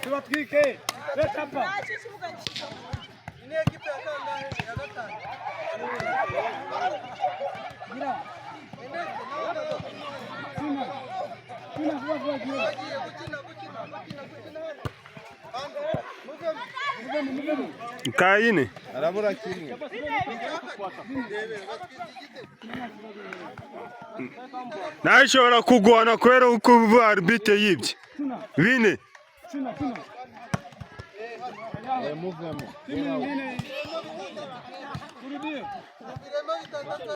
Tuwapike. Leta hapa. Kaine. Arabura kimwe. Nashobora kugwana kwera uko arbite yibye. Bine. Muvemo.